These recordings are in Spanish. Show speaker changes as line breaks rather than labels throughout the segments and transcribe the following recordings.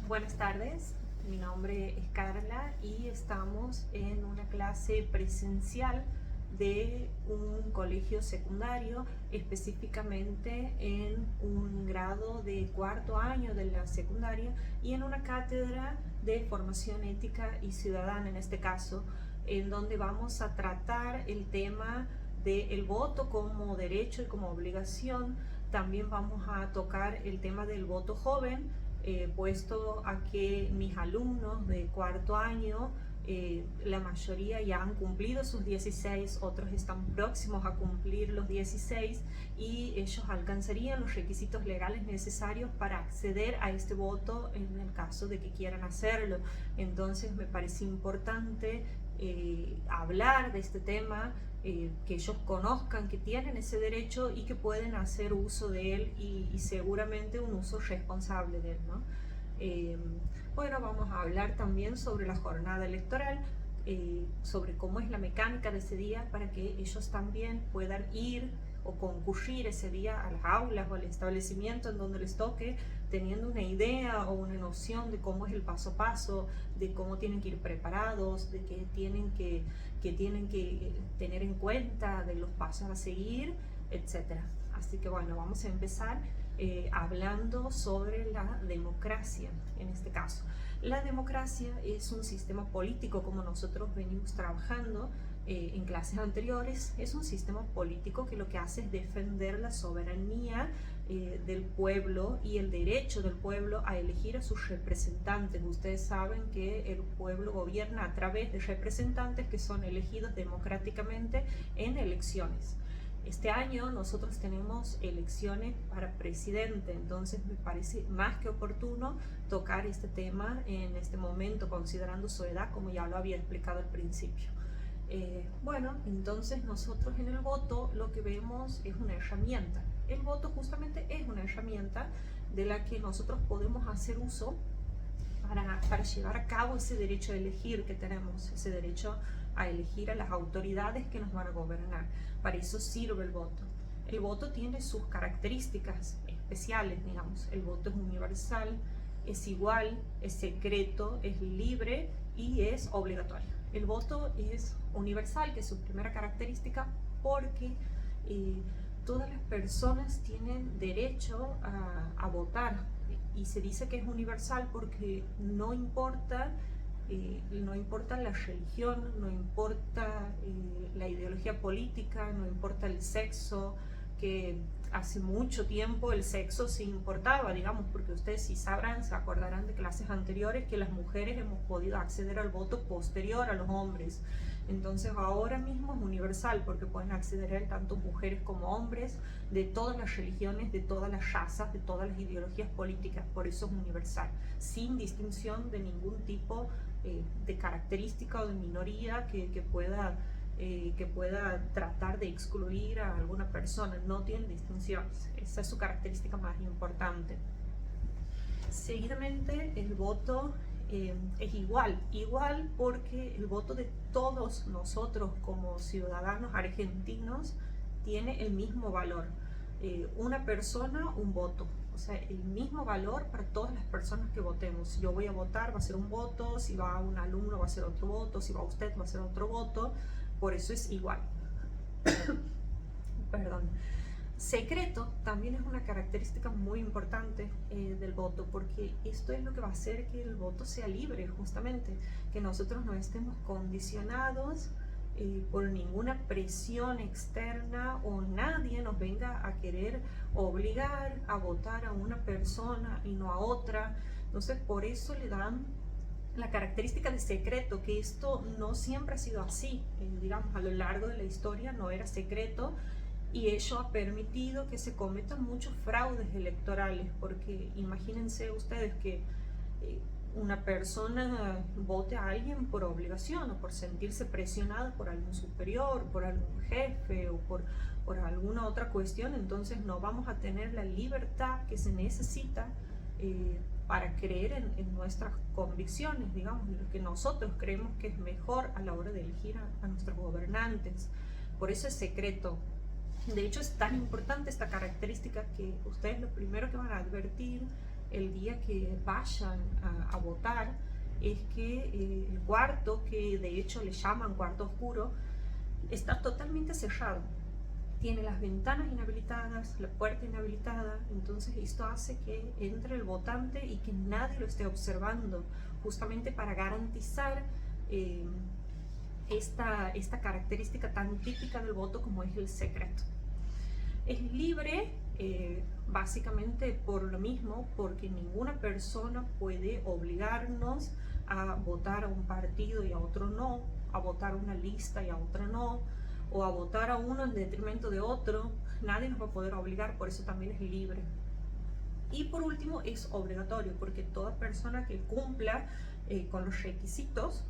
Buenas tardes, mi nombre es Carla y estamos en una clase presencial de un colegio secundario, específicamente en un grado de cuarto año de la secundaria y en una cátedra de formación ética y ciudadana, en este caso, en donde vamos a tratar el tema del voto como derecho y como obligación. También vamos a tocar el tema del voto joven, puesto a que mis alumnos de cuarto año, la mayoría ya han cumplido sus 16, otros están próximos a cumplir los 16 y ellos alcanzarían los requisitos legales necesarios para acceder a este voto en el caso de que quieran hacerlo. Entonces me parece importante hablar de este tema, que ellos conozcan que tienen ese derecho y que pueden hacer uso de él y seguramente un uso responsable de él, ¿no? Eh, bueno, vamos a hablar también sobre la jornada electoral, sobre cómo es la mecánica de ese día para que ellos también puedan ir o concurrir ese día a las aulas o al establecimiento en donde les toque, teniendo una idea o una noción de cómo es el paso a paso, de cómo tienen que ir preparados, de qué tienen que tener en cuenta, de los pasos a seguir, etcétera. Así que bueno, vamos a empezar hablando sobre la democracia en este caso. La democracia es un sistema político, como nosotros venimos trabajando en clases anteriores. Es un sistema político que lo que hace es defender la soberanía del pueblo y el derecho del pueblo a elegir a sus representantes. Ustedes saben que el pueblo gobierna a través de representantes que son elegidos democráticamente en elecciones. Este año nosotros tenemos elecciones para presidente, entonces me parece más que oportuno tocar este tema en este momento, considerando su edad, como ya lo había explicado al principio. Bueno, entonces nosotros en el voto lo que vemos es una herramienta. El voto justamente es una herramienta de la que nosotros podemos hacer uso para llevar a cabo ese derecho a elegir que tenemos, ese derecho a elegir a las autoridades que nos van a gobernar. Para eso sirve el voto. El voto tiene sus características especiales, digamos. El voto es universal, es igual, es secreto, es libre y es obligatorio. El voto es universal, que es su primera característica, porque todas las personas tienen derecho a votar, y se dice que es universal porque no importa la religión, no importa la ideología política, no importa el sexo, que hace mucho tiempo el sexo se importaba, digamos, porque ustedes sí sabrán, se acordarán de clases anteriores que las mujeres hemos podido acceder al voto posterior a los hombres. Entonces ahora mismo es universal porque pueden acceder a él tanto mujeres como hombres, de todas las religiones, de todas las razas, de todas las ideologías políticas. Por eso es universal, sin distinción de ningún tipo de característica o de minoría que pueda tratar de excluir a alguna persona. No tiene distinciones, esa es su característica más importante. Seguidamente, el voto es igual porque el voto de todos nosotros como ciudadanos argentinos tiene el mismo valor. Una persona, un voto. O sea, el mismo valor para todas las personas que votemos. Si yo voy a votar, va a ser un voto. Si va un alumno, va a ser otro voto. Si va usted, va a ser otro voto. Por eso es igual. Perdón. Secreto también es una característica muy importante del voto, porque esto es lo que va a hacer que el voto sea libre, justamente, que nosotros no estemos condicionados por ninguna presión externa o nadie nos venga a querer obligar a votar a una persona y no a otra. Entonces por eso le dan la característica de secreto, que esto no siempre ha sido así, digamos, a lo largo de la historia no era secreto, y ello ha permitido que se cometan muchos fraudes electorales, porque imagínense ustedes que una persona vote a alguien por obligación o por sentirse presionada por algún superior, por algún jefe o por alguna otra cuestión. Entonces no vamos a tener la libertad que se necesita para creer en nuestras convicciones, digamos, en lo que nosotros creemos que es mejor a la hora de elegir a nuestros gobernantes. Por eso es secreto. De hecho, es tan importante esta característica que ustedes lo primero que van a advertir el día que vayan a votar es que el cuarto, que de hecho le llaman cuarto oscuro, está totalmente cerrado. Tiene las ventanas inhabilitadas, la puerta inhabilitada, entonces esto hace que entre el votante y que nadie lo esté observando, justamente para garantizar esta característica tan típica del voto como es el secreto. Es libre básicamente por lo mismo, porque ninguna persona puede obligarnos a votar a un partido y a otro no, a votar una lista y a otra no, o a votar a uno en detrimento de otro. Nadie nos va a poder obligar, por eso también es libre. Y por último, es obligatorio, porque toda persona que cumpla con los requisitos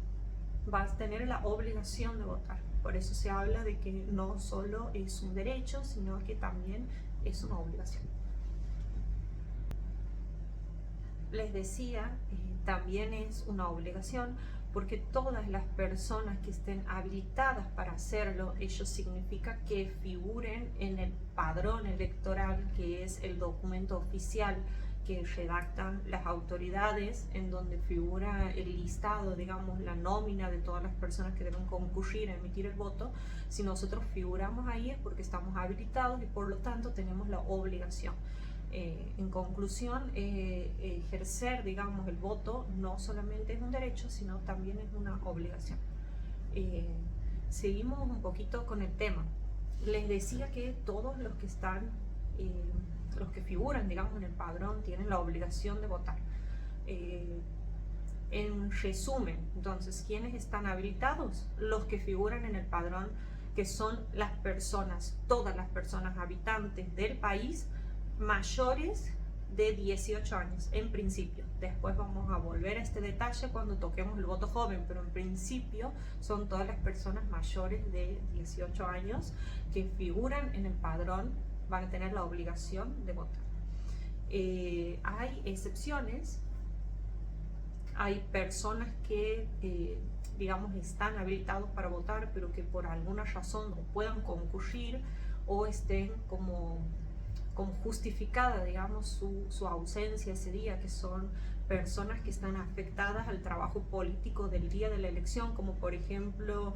va a tener la obligación de votar. Por eso se habla de que no solo es un derecho, sino que también es una obligación. Les decía, también es una obligación porque todas las personas que estén habilitadas para hacerlo, ello significa que figuren en el padrón electoral, que es el documento oficial que redactan las autoridades, en donde figura el listado, digamos, la nómina de todas las personas que deben concurrir a emitir el voto. Si nosotros figuramos ahí es porque estamos habilitados y por lo tanto tenemos la obligación. En conclusión, ejercer, digamos, el voto no solamente es un derecho, sino también es una obligación. Seguimos un poquito con el tema. Les decía que todos los que están, los que figuran, digamos, en el padrón tienen la obligación de votar. En resumen, entonces, ¿quiénes están habilitados? Los que figuran en el padrón, que son las personas, todas las personas habitantes del país, mayores de 18 años, en principio. Después vamos a volver a este detalle cuando toquemos el voto joven, pero en principio son todas las personas mayores de 18 años que figuran en el padrón, van a tener la obligación de votar. Hay excepciones, hay personas que digamos están habilitados para votar, pero que por alguna razón no puedan concurrir o estén como justificada, digamos, su ausencia ese día, que son personas que están afectadas al trabajo político del día de la elección, como por ejemplo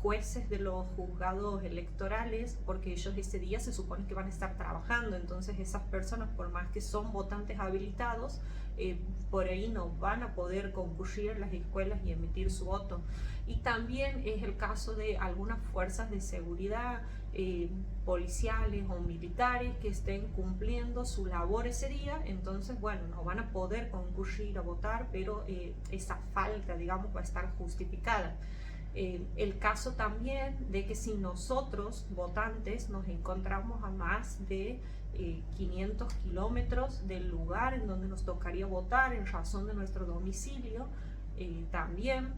jueces de los juzgados electorales, porque ellos ese día se supone que van a estar trabajando, entonces esas personas, por más que son votantes habilitados, por ahí no van a poder concurrir a las escuelas y emitir su voto. Y también es el caso de algunas fuerzas de seguridad, policiales o militares que estén cumpliendo su labor ese día, entonces bueno, no van a poder concurrir a votar, pero esa falta, digamos, va a estar justificada. El caso también de que si nosotros, votantes, nos encontramos a más de 500 kilómetros del lugar en donde nos tocaría votar en razón de nuestro domicilio, también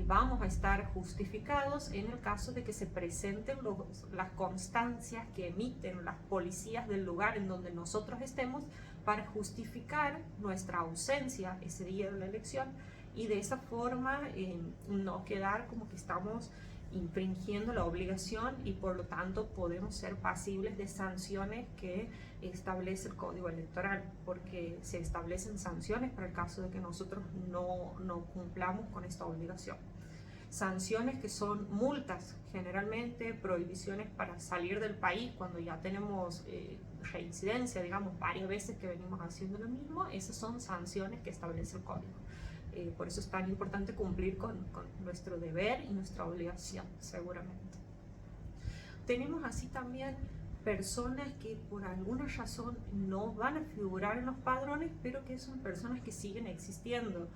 vamos a estar justificados en el caso de que se presenten las constancias que emiten las policías del lugar en donde nosotros estemos para justificar nuestra ausencia ese día de la elección, y de esa forma no quedar como que estamos infringiendo la obligación y por lo tanto podemos ser pasibles de sanciones que establece el Código Electoral, porque se establecen sanciones para el caso de que nosotros no cumplamos con esta obligación. Sanciones que son multas, generalmente prohibiciones para salir del país cuando ya tenemos reincidencia, digamos, varias veces que venimos haciendo lo mismo. Esas son sanciones que establece el Código. Por eso es tan importante cumplir con nuestro deber y nuestra obligación, seguramente. Tenemos así también personas que por alguna razón no van a figurar en los padrones, pero que son personas que siguen existiendo.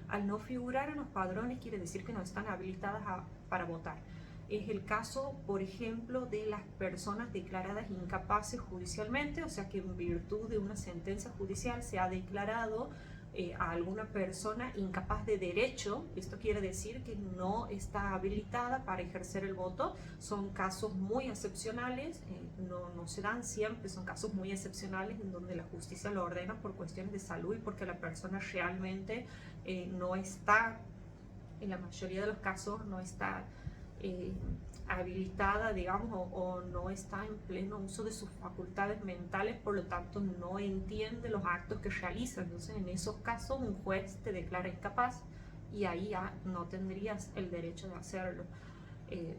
Al no figurar en los padrones quiere decir que no están habilitadas para votar. Es el caso, por ejemplo, de las personas declaradas incapaces judicialmente, o sea que en virtud de una sentencia judicial se ha declarado a alguna persona incapaz de derecho. Esto quiere decir que no está habilitada para ejercer el voto. Son casos muy excepcionales, no se dan siempre, son casos muy excepcionales en donde la justicia lo ordena por cuestiones de salud y porque la persona realmente no está, en la mayoría de los casos, no está habilitada, digamos, o no está en pleno uso de sus facultades mentales, por lo tanto no entiende los actos que realiza. Entonces, en esos casos, un juez te declara incapaz y ahí ya no tendrías el derecho de hacerlo.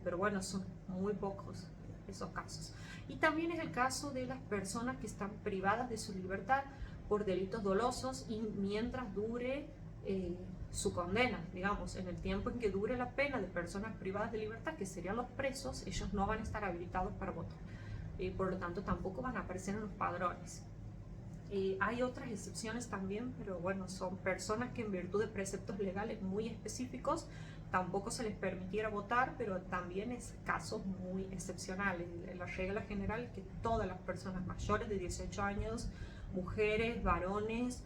Pero bueno, son muy pocos esos casos. Y también es el caso de las personas que están privadas de su libertad por delitos dolosos y mientras dure su condena, digamos, en el tiempo en que dure la pena de personas privadas de libertad, que serían los presos, ellos no van a estar habilitados para votar. Por lo tanto, tampoco van a aparecer en los padrones. Hay otras excepciones también, pero bueno, son personas que en virtud de preceptos legales muy específicos tampoco se les permitiera votar, pero también es casos muy excepcionales. La regla general es que todas las personas mayores de 18 años, mujeres, varones,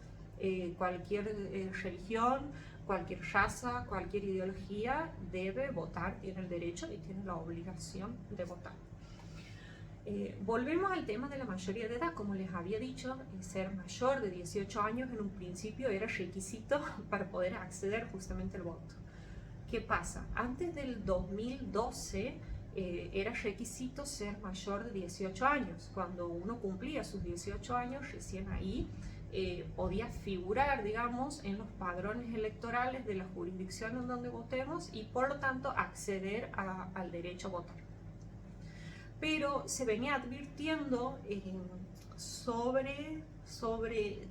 cualquier religión, cualquier raza, cualquier ideología, debe votar, tiene el derecho y tiene la obligación de votar. Volvemos al tema de la mayoría de edad. Como les había dicho, ser mayor de 18 años en un principio era requisito para poder acceder justamente al voto. ¿Qué pasa? Antes del 2012 era requisito ser mayor de 18 años. Cuando uno cumplía sus 18 años, recién ahí podía figurar, digamos, en los padrones electorales de la jurisdicción en donde votemos y por lo tanto acceder al derecho a votar. Pero se venía advirtiendo sobre,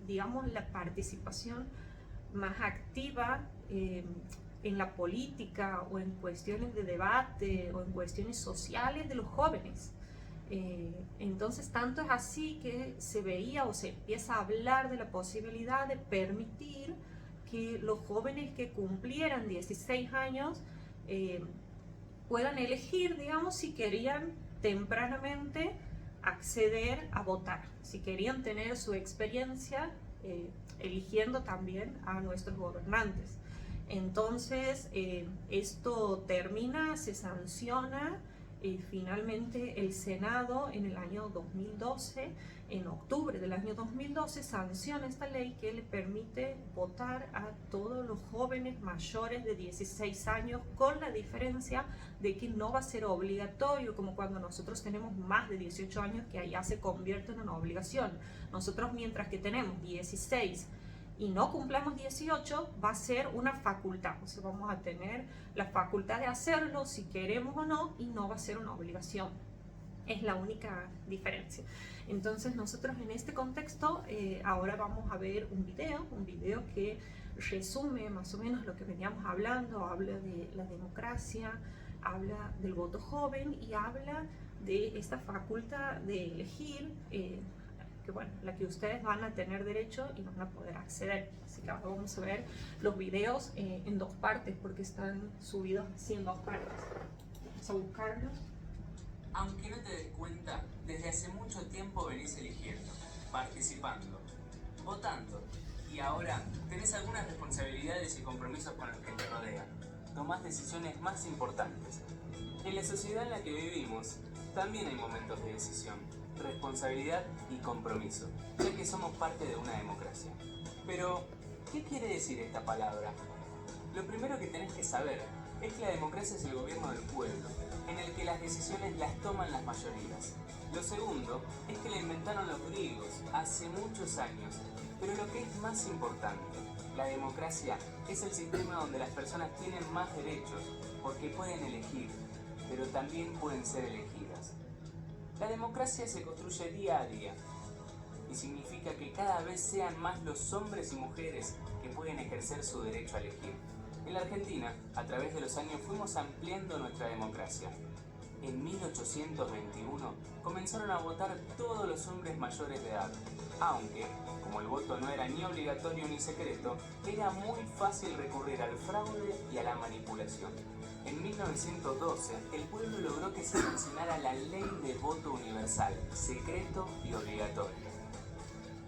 digamos, la participación más activa en la política o en cuestiones de debate o en cuestiones sociales de los jóvenes. Entonces, tanto es así que se veía o se empieza a hablar de la posibilidad de permitir que los jóvenes que cumplieran 16 años puedan elegir, digamos, si querían tempranamente acceder a votar, si querían tener su experiencia eligiendo también a nuestros gobernantes. Entonces, esto termina, se sanciona. Finalmente el Senado en el año 2012, en octubre del año 2012, sanciona esta ley que le permite votar a todos los jóvenes mayores de 16 años, con la diferencia de que no va a ser obligatorio como cuando nosotros tenemos más de 18 años, que allá se convierte en una obligación. Nosotros, mientras que tenemos 16 y no cumplamos 18, va a ser una facultad. O sea, vamos a tener la facultad de hacerlo si queremos o no, y no va a ser una obligación. Es la única diferencia. Entonces, nosotros en este contexto ahora vamos a ver un video que resume más o menos lo que veníamos hablando. Habla de la democracia, habla del voto joven y habla de esta facultad de elegir, que bueno, la que ustedes van a tener derecho y van a poder acceder. Así que ahora vamos a ver los videos en dos partes, porque están subidos así en dos partes. Vamos a buscarlos.
Aunque no te des cuenta, desde hace mucho tiempo venís eligiendo, participando, votando, y ahora tenés algunas responsabilidades y compromisos con los que te rodean. Tomás decisiones más importantes. En la sociedad en la que vivimos, también hay momentos de decisión, responsabilidad y compromiso, ya que somos parte de una democracia. Pero, ¿qué quiere decir esta palabra? Lo primero que tenés que saber es que la democracia es el gobierno del pueblo, en el que las decisiones las toman las mayorías. Lo segundo es que la inventaron los griegos hace muchos años, pero lo que es más importante, la democracia es el sistema donde las personas tienen más derechos, porque pueden elegir, pero también pueden ser elegidas. La democracia se construye día a día y significa que cada vez sean más los hombres y mujeres que pueden ejercer su derecho a elegir. En la Argentina, a través de los años, fuimos ampliando nuestra democracia. En 1821 comenzaron a votar todos los hombres mayores de edad, aunque, como el voto no era ni obligatorio ni secreto, era muy fácil recurrir al fraude y a la manipulación. En 1912, el pueblo logró que se sancionara la Ley de Voto Universal, secreto y obligatorio.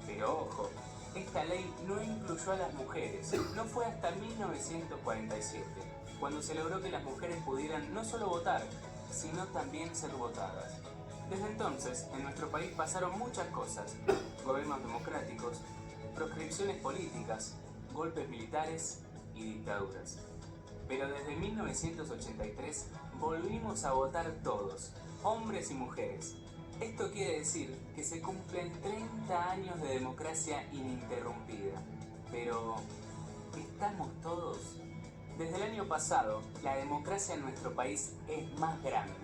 Pero ojo, esta ley no incluyó a las mujeres. No fue hasta 1947, cuando se logró que las mujeres pudieran no solo votar, sino también ser votadas. Desde entonces, en nuestro país pasaron muchas cosas: gobiernos democráticos, proscripciones políticas, golpes militares y dictaduras. Pero desde 1983 volvimos a votar todos, hombres y mujeres. Esto quiere decir que se cumplen 30 años de democracia ininterrumpida. Pero, ¿estamos todos? Desde el año pasado, la democracia en nuestro país es más grande.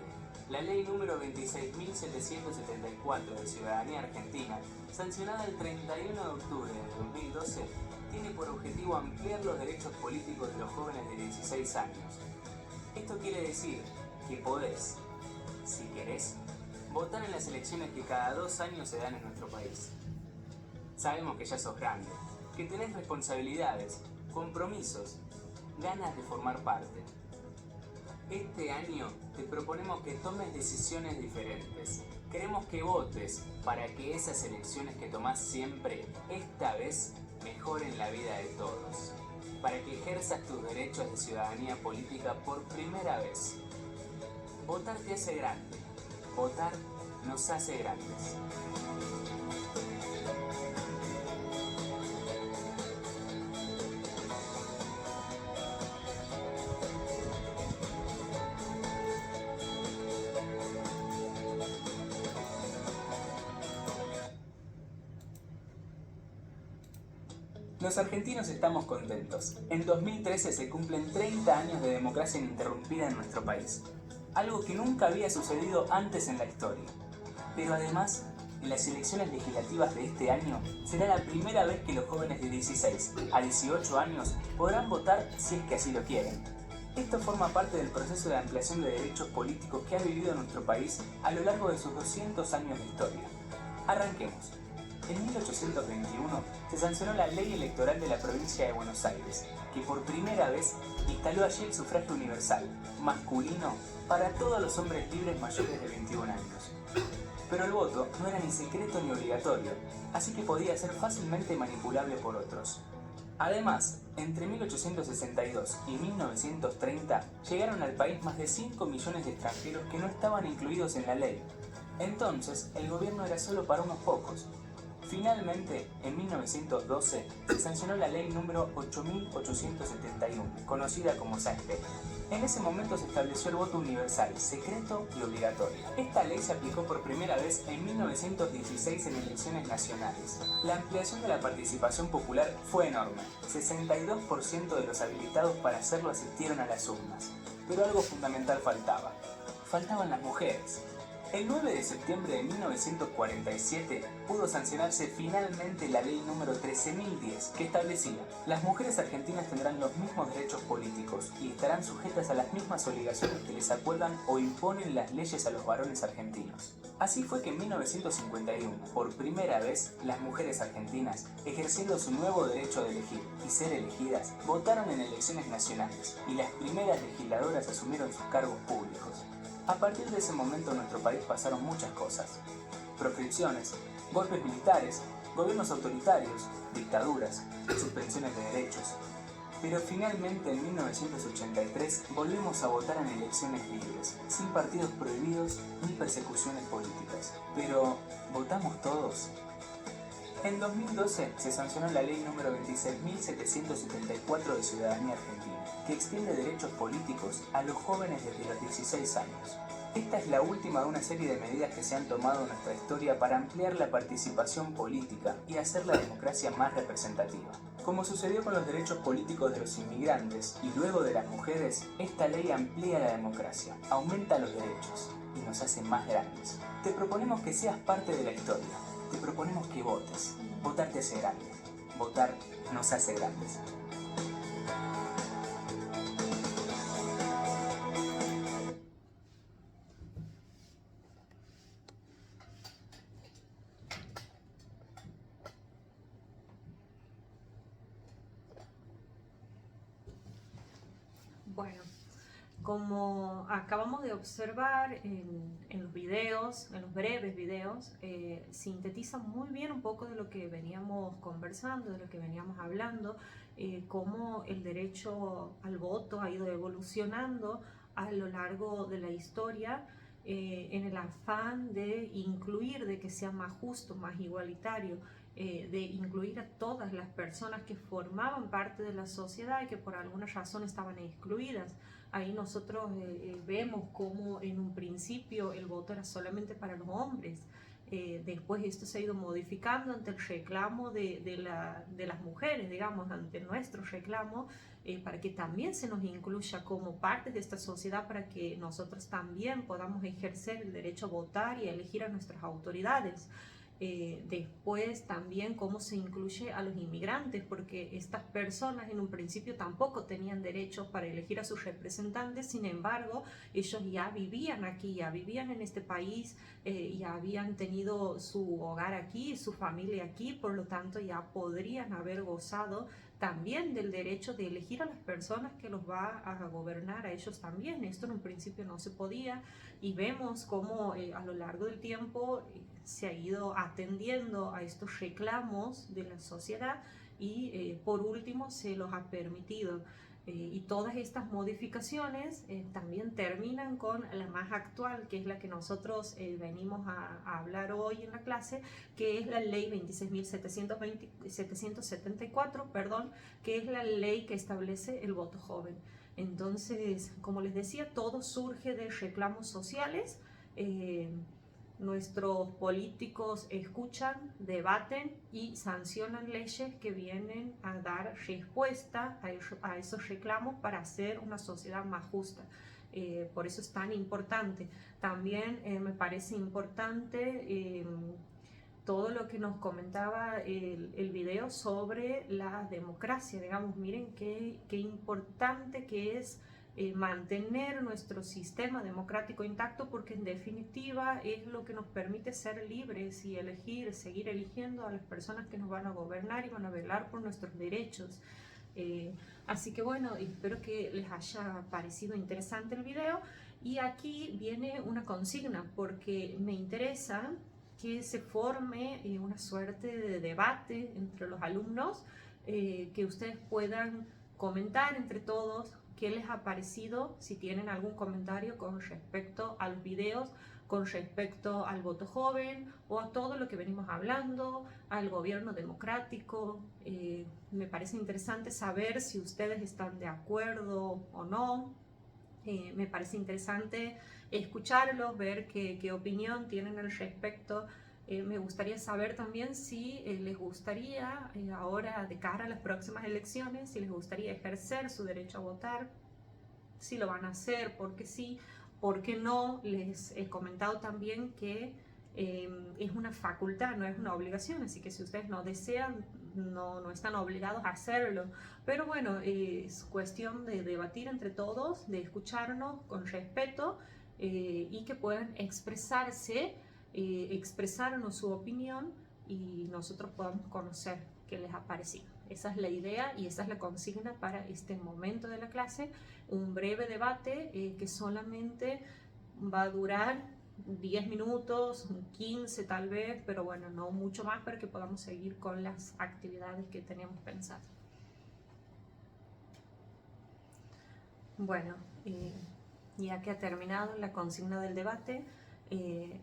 La ley número 26.774 de Ciudadanía Argentina, sancionada el 31 de octubre de 2012, tiene por objetivo ampliar los derechos políticos de los jóvenes de 16 años. Esto quiere decir que podés, si querés, votar en las elecciones que cada 2 años se dan en nuestro país. Sabemos que ya sos grande, que tenés responsabilidades, compromisos, ganas de formar parte. Este año te proponemos que tomes decisiones diferentes. Queremos que votes para que esas elecciones que tomás siempre, esta vez, mejoren la vida de todos. Para que ejerzas tus derechos de ciudadanía política por primera vez. Votar te hace grande. Votar nos hace grandes. Los argentinos estamos contentos. En 2013 se cumplen 30 años de democracia ininterrumpida en nuestro país. Algo que nunca había sucedido antes en la historia. Pero además, en las elecciones legislativas de este año, será la primera vez que los jóvenes de 16 a 18 años podrán votar si es que así lo quieren. Esto forma parte del proceso de ampliación de derechos políticos que ha vivido nuestro país a lo largo de sus 200 años de historia. Arranquemos. En 1821 se sancionó la Ley Electoral de la Provincia de Buenos Aires, que por primera vez instaló allí el sufragio universal, masculino, para todos los hombres libres mayores de 21 años. Pero el voto no era ni secreto ni obligatorio, así que podía ser fácilmente manipulable por otros. Además, entre 1862 y 1930 llegaron al país más de 5 millones de extranjeros que no estaban incluidos en la ley. Entonces, el gobierno era solo para unos pocos. Finalmente, en 1912, se sancionó la ley número 8871, conocida como Sáenz-Peña. En ese momento se estableció el voto universal, secreto y obligatorio. Esta ley se aplicó por primera vez en 1916 en elecciones nacionales. La ampliación de la participación popular fue enorme. 62% de los habilitados para hacerlo asistieron a las urnas. Pero algo fundamental faltaba. Faltaban las mujeres. El 9 de septiembre de 1947 pudo sancionarse finalmente la ley número 13.010, que establecía: las mujeres argentinas tendrán los mismos derechos políticos y estarán sujetas a las mismas obligaciones que les acuerdan o imponen las leyes a los varones argentinos. Así fue que en 1951, por primera vez, las mujeres argentinas, ejerciendo su nuevo derecho de elegir y ser elegidas, votaron en elecciones nacionales y las primeras legisladoras asumieron sus cargos públicos. A partir de ese momento en nuestro país pasaron muchas cosas. Proscripciones, golpes militares, gobiernos autoritarios, dictaduras, suspensiones de derechos. Pero finalmente en 1983 volvimos a votar en elecciones libres, sin partidos prohibidos ni persecuciones políticas. Pero, ¿votamos todos? En 2012 se sancionó la ley número 26.774 de Ciudadanía Argentina, que extiende derechos políticos a los jóvenes desde los 16 años. Esta es la última de una serie de medidas que se han tomado en nuestra historia para ampliar la participación política y hacer la democracia más representativa. Como sucedió con los derechos políticos de los inmigrantes y luego de las mujeres, esta ley amplía la democracia, aumenta los derechos y nos hace más grandes. Te proponemos que seas parte de la historia. Te proponemos que votes. Votar te hace grande. Votar nos hace grandes.
Bueno, como acabamos de observar en los videos, en los breves videos, sintetiza muy bien un poco de lo que veníamos conversando, de lo que veníamos hablando, cómo el derecho al voto ha ido evolucionando a lo largo de la historia, en el afán de incluir, de que sea más justo, más igualitario. de incluir a todas las personas que formaban parte de la sociedad y que por alguna razón estaban excluidas. Ahí nosotros vemos cómo en un principio el voto era solamente para los hombres. Después esto se ha ido modificando ante el reclamo de las mujeres, digamos, ante nuestro reclamo, para que también se nos incluya como parte de esta sociedad, para que nosotros también podamos ejercer el derecho a votar y a elegir a nuestras autoridades. Después también cómo se incluye a los inmigrantes, porque estas personas en un principio tampoco tenían derechos para elegir a sus representantes. Sin embargo, ellos ya vivían aquí, ya vivían en este país, ya habían tenido su hogar aquí, su familia aquí, por lo tanto ya podrían haber gozado también del derecho de elegir a las personas que los va a gobernar a ellos también. Esto en un principio no se podía, y vemos cómo a lo largo del tiempo se ha ido atendiendo a estos reclamos de la sociedad, y por último se los ha permitido. Y todas estas modificaciones también terminan con la más actual, que es la que nosotros venimos a hablar hoy en la clase, que es la ley 26.774, perdón, que es la ley que establece el voto joven. Entonces, como les decía, todo surge de reclamos sociales. Nuestros políticos escuchan, debaten y sancionan leyes que vienen a dar respuesta a esos reclamos para hacer una sociedad más justa. Por eso es tan importante. También me parece importante todo lo que nos comentaba el video sobre la democracia. Digamos, miren qué importante que es mantener nuestro sistema democrático intacto, porque en definitiva es lo que nos permite ser libres y elegir, seguir eligiendo a las personas que nos van a gobernar y van a velar por nuestros derechos. Así que bueno, espero que les haya parecido interesante el video, y aquí viene una consigna, porque me interesa que se forme una suerte de debate entre los alumnos, que ustedes puedan comentar entre todos qué les ha parecido, si tienen algún comentario con respecto a los videos, con respecto al voto joven o a todo lo que venimos hablando, al gobierno democrático. Me parece interesante saber si ustedes están de acuerdo o no. Me parece interesante escucharlos, ver qué opinión tienen al respecto. Me gustaría saber también si les gustaría, ahora de cara a las próximas elecciones, si les gustaría ejercer su derecho a votar, si lo van a hacer, porque sí, porque no. Les he comentado también que es una facultad, no es una obligación, así que si ustedes no desean, no están obligados a hacerlo. Pero bueno, es cuestión de debatir entre todos, de escucharnos con respeto, y que puedan expresarse, expresarnos su opinión, y nosotros podamos conocer qué les ha parecido. Esa es la idea y esa es la consigna para este momento de la clase. Un breve debate que solamente va a durar 10 minutos, 15 tal vez, pero bueno, no mucho más, para que podamos seguir con las actividades que teníamos pensadas. Bueno, ya que ha terminado la consigna del debate,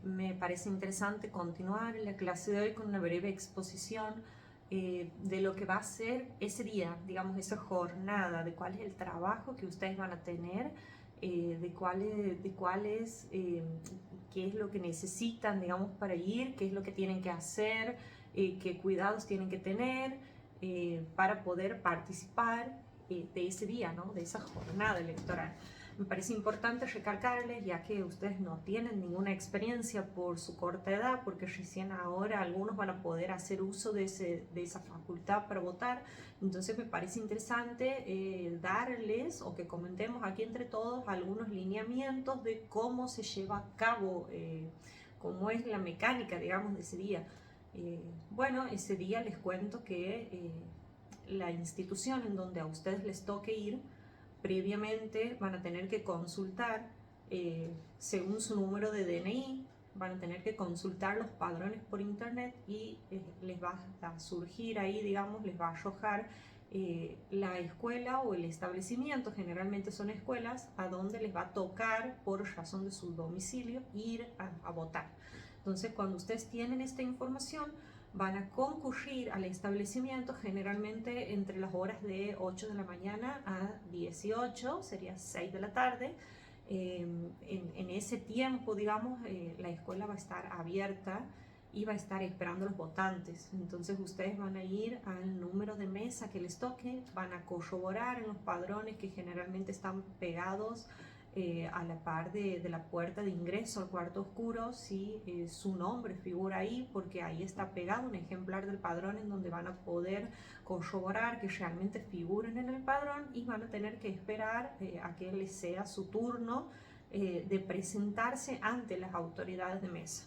me parece interesante continuar la clase de hoy con una breve exposición de lo que va a ser ese día, digamos, esa jornada, de cuál es el trabajo que ustedes van a tener, de qué es lo que necesitan, digamos, para ir, qué es lo que tienen que hacer, qué cuidados tienen que tener para poder participar de ese día, ¿no? De esa jornada electoral. Me parece importante recalcarles, ya que ustedes no tienen ninguna experiencia por su corta edad, porque recién ahora algunos van a poder hacer uso de esa facultad para votar. Entonces me parece interesante darles, o que comentemos aquí entre todos, algunos lineamientos de cómo se lleva a cabo, cómo es la mecánica, digamos, de ese día. Bueno, ese día les cuento que la institución en donde a ustedes les toque ir, previamente van a tener que consultar, según su número de DNI, van a tener que consultar los padrones por internet, y les va a surgir ahí, digamos, les va a arrojar la escuela o el establecimiento, generalmente son escuelas, a donde les va a tocar, por razón de su domicilio, ir a votar. Entonces, cuando ustedes tienen esta información, van a concurrir al establecimiento generalmente entre las horas de 8 de la mañana a 18, sería 6 de la tarde. En ese tiempo, digamos, la escuela va a estar abierta y va a estar esperando a los votantes. Entonces ustedes van a ir al número de mesa que les toque, van a corroborar en los padrones que generalmente están pegados a la par de la puerta de ingreso al cuarto oscuro, si su nombre figura ahí, porque ahí está pegado un ejemplar del padrón en donde van a poder corroborar que realmente figuren en el padrón, y van a tener que esperar a que les sea su turno de presentarse ante las autoridades de mesa.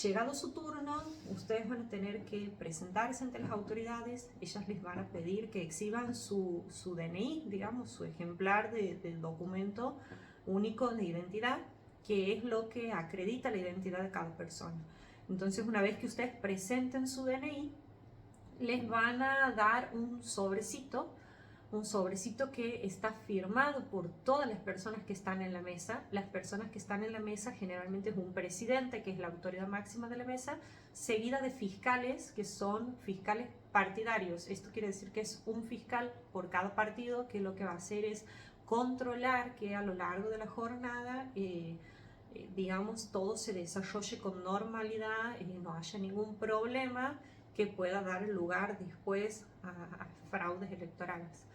Llegado su turno, ustedes van a tener que presentarse ante las autoridades. Ellas les van a pedir que exhiban su DNI, digamos, su ejemplar del documento único de identidad, que es lo que acredita la identidad de cada persona. Entonces, una vez que ustedes presenten su DNI, les van a dar un sobrecito que está firmado por todas las personas que están en la mesa. Las personas que están en la mesa generalmente es un presidente, que es la autoridad máxima de la mesa, seguida de fiscales, que son fiscales partidarios. Esto quiere decir que es un fiscal por cada partido, que lo que va a hacer es controlar que a lo largo de la jornada digamos, todo se desarrolle con normalidad, no haya ningún problema que pueda dar lugar después a fraudes electorales.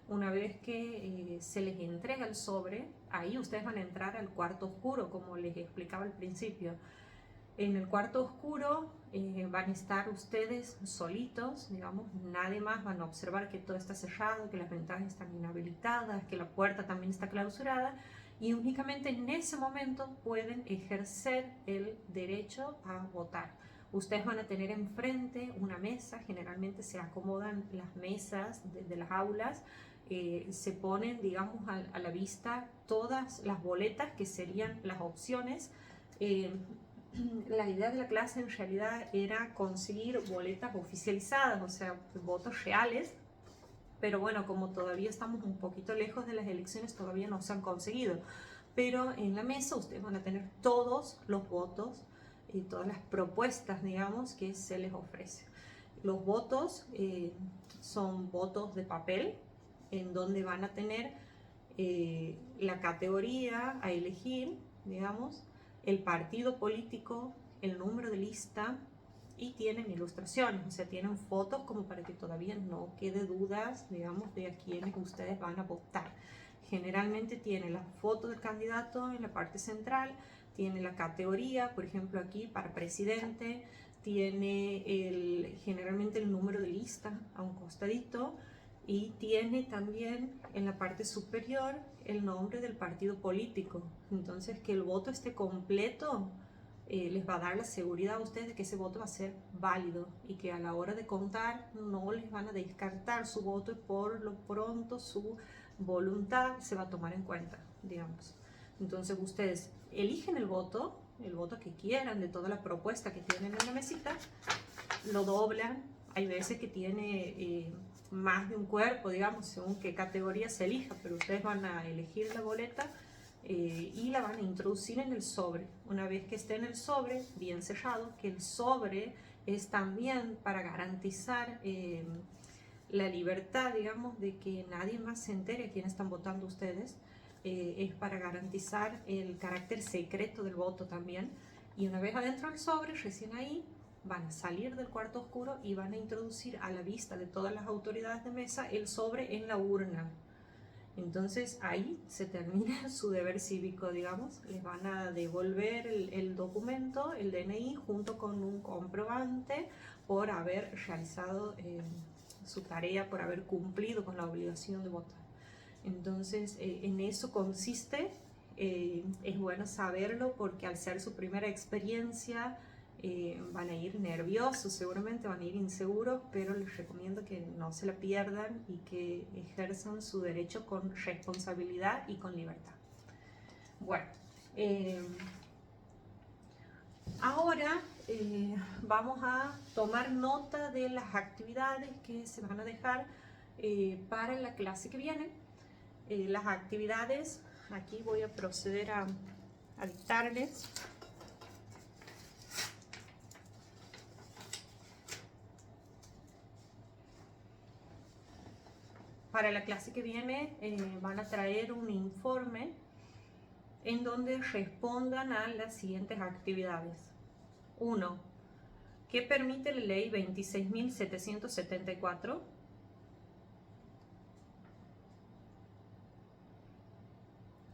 Una vez que se les entrega el sobre, ahí ustedes van a entrar al cuarto oscuro, como les explicaba al principio. En el cuarto oscuro van a estar ustedes solitos, digamos, nadie más. Van a observar que todo está cerrado, que las ventanas están inhabilitadas, que la puerta también está clausurada, y únicamente en ese momento pueden ejercer el derecho a votar. Ustedes van a tener enfrente una mesa, generalmente se acomodan las mesas de las aulas, se ponen, digamos, a la vista todas las boletas que serían las opciones. La idea de la clase en realidad era conseguir boletas oficializadas, o sea, votos reales, pero bueno, como todavía estamos un poquito lejos de las elecciones, todavía no se han conseguido. Pero en la mesa ustedes van a tener todos los votos y todas las propuestas, digamos, que se les ofrece. Los votos son votos de papel, en donde van a tener la categoría a elegir, digamos, el partido político, el número de lista, y tienen ilustraciones, o sea, tienen fotos como para que todavía no quede dudas, digamos, de a quiénes ustedes van a votar. Generalmente tiene la foto del candidato en la parte central, tiene la categoría, por ejemplo aquí para presidente, tiene generalmente el número de lista a un costadito, y tiene también en la parte superior el nombre del partido político. Entonces, que el voto esté completo les va a dar la seguridad a ustedes de que ese voto va a ser válido, y que a la hora de contar no les van a descartar su voto, y por lo pronto su voluntad se va a tomar en cuenta, digamos. Entonces ustedes eligen el voto que quieran de toda la propuesta que tienen en la mesita, lo doblan. Hay veces que tiene más de un cuerpo, digamos, según qué categoría se elija, pero ustedes van a elegir la boleta y la van a introducir en el sobre. Una vez que esté en el sobre, bien sellado, que el sobre es también para garantizar la libertad, digamos, de que nadie más se entere a quién están votando ustedes, es para garantizar el carácter secreto del voto también. Y una vez adentro del sobre, recién ahí, van a salir del cuarto oscuro y van a introducir a la vista de todas las autoridades de mesa el sobre en la urna. Entonces ahí se termina su deber cívico, digamos. Les van a devolver el documento, el DNI, junto con un comprobante por haber realizado su tarea, por haber cumplido con la obligación de votar. Entonces en eso consiste. Es bueno saberlo, porque al ser su primera experiencia van a ir nerviosos, seguramente van a ir inseguros, pero les recomiendo que no se la pierdan y que ejerzan su derecho con responsabilidad y con libertad. Bueno, ahora vamos a tomar nota de las actividades que se van a dejar para la clase que viene. Las actividades, aquí voy a proceder a dictarles. Para la clase que viene van a traer un informe en donde respondan a las siguientes actividades. 1. ¿Qué permite la ley 26.774?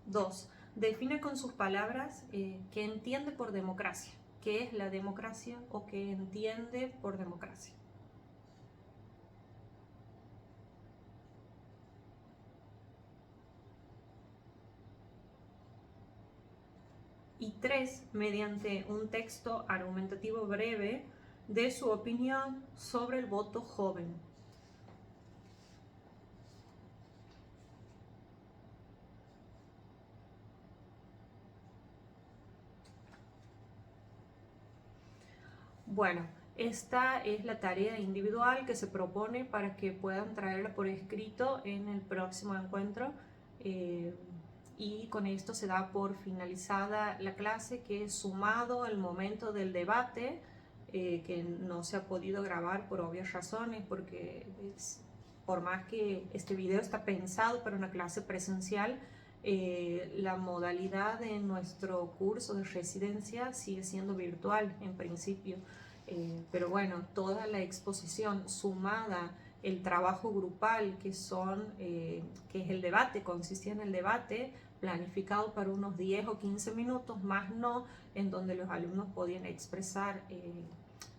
2. Define con sus palabras qué entiende por democracia. ¿Qué es la democracia o qué entiende por democracia? Y 3, mediante un texto argumentativo breve, de su opinión sobre el voto joven. Bueno, esta es la tarea individual que se propone para que puedan traerla por escrito en el próximo encuentro. Y con esto se da por finalizada la clase, que es sumado al momento del debate, que no se ha podido grabar por obvias razones, porque por más que este video está pensado para una clase presencial, la modalidad de nuestro curso de residencia sigue siendo virtual en principio. Pero bueno, toda la exposición sumada, el trabajo grupal que es el debate, consistía en el debate planificado para unos 10 o 15 minutos, más no, en donde los alumnos podían expresar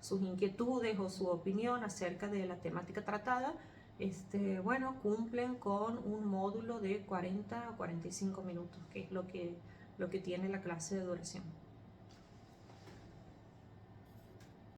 sus inquietudes o su opinión acerca de la temática tratada. Bueno, cumplen con un módulo de 40 a 45 minutos, que es lo que tiene la clase de duración.